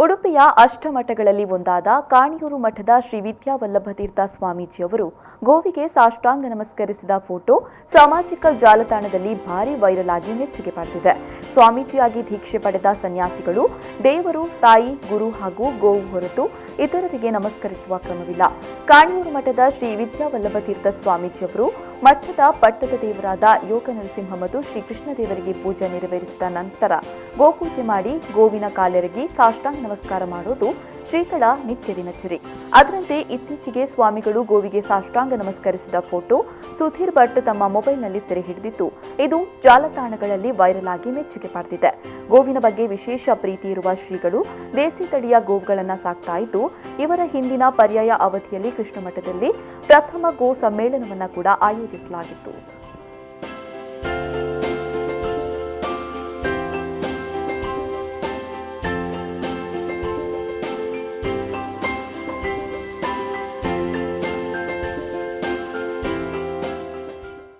ಉಡುಪಿಯ ಅಷ್ಟಮಠಗಳಲ್ಲಿ ಒಂದಾದ ಕಾಣಿಯೂರು ಮಠದ ಶ್ರೀ ವಿದ್ಯಾವಲ್ಲಭತೀರ್ಥ ಸ್ವಾಮೀಜಿಯವರು ಗೋವಿಗೆ ಸಾಷ್ಟಾಂಗ ನಮಸ್ಕರಿಸಿದ ಫೋಟೋ ಸಾಮಾಜಿಕ ಜಾಲತಾಣದಲ್ಲಿ ಭಾರೀ ವೈರಲ್ ಆಗಿ ಮೆಚ್ಚುಗೆ ಪಡೆದಿದೆ. ಸ್ವಾಮೀಜಿಯಾಗಿ ದೀಕ್ಷೆ ಪಡೆದ ಸನ್ಯಾಸಿಗಳು ದೇವರು, ತಾಯಿ, ಗುರು ಹಾಗೂ ಗೋವು ಹೊರತು ಇತರರಿಗೆ ನಮಸ್ಕರಿಸುವ ಕ್ರಮವಿಲ್ಲ. ಕಾಣಿಯೂರು ಮಠದ ಶ್ರೀ ವಿದ್ಯಾವಲ್ಲಭತೀರ್ಥ ಸ್ವಾಮೀಜಿಯವರು ಮಠದ ಪಟ್ಟದ ದೇವರಾದ ಯೋಗ ನರಸಿಂಹ ಮತ್ತು ಶ್ರೀ ಕೃಷ್ಣದೇವರಿಗೆ ಪೂಜೆ ನೆರವೇರಿಸಿದ ನಂತರ ಗೋಪೂಜೆ ಮಾಡಿ ಗೋವಿನ ಕಾಲೆರಗಿ ಸಾಷ್ಟಾಂಗ ನಮಸ್ಕಾರ ಮಾಡೋದು ಶ್ರೀಗಳ ನಿತ್ಯ ದಿನಚರಿ. ಅದರಂತೆ ಇತ್ತೀಚೆಗೆ ಸ್ವಾಮಿಗಳು ಗೋವಿಗೆ ಸಾಷ್ಟಾಂಗ ನಮಸ್ಕರಿಸಿದ ಫೋಟೋ ಸುಧೀರ್ ಭಟ್ ತಮ್ಮ ಮೊಬೈಲ್ನಲ್ಲಿ ಸೆರೆ ಹಿಡಿದಿದ್ದು, ಇದು ಜಾಲತಾಣಗಳಲ್ಲಿ ವೈರಲ್ ಆಗಿ ಮೆಚ್ಚುಗೆ ಪಡೆದಿದೆ. ಗೋವಿನ ಬಗ್ಗೆ ವಿಶೇಷ ಪ್ರೀತಿ ಇರುವ ಶ್ರೀಗಳು ದೇಸಿ ತಳಿಯ ಗೋವುಗಳನ್ನು ಸಾಕ್ತಾ ಇದ್ದು, ಇವರ ಹಿಂದಿನ ಪರ್ಯಾಯ ಅವಧಿಯಲ್ಲಿ ಕೃಷ್ಣ ಮಠದಲ್ಲಿ ಪ್ರಥಮ ಗೋ ಸಮ್ಮೇಳನವನ್ನು ಕೂಡ ಆಯೋಜಿಸಲಾಗಿತ್ತು.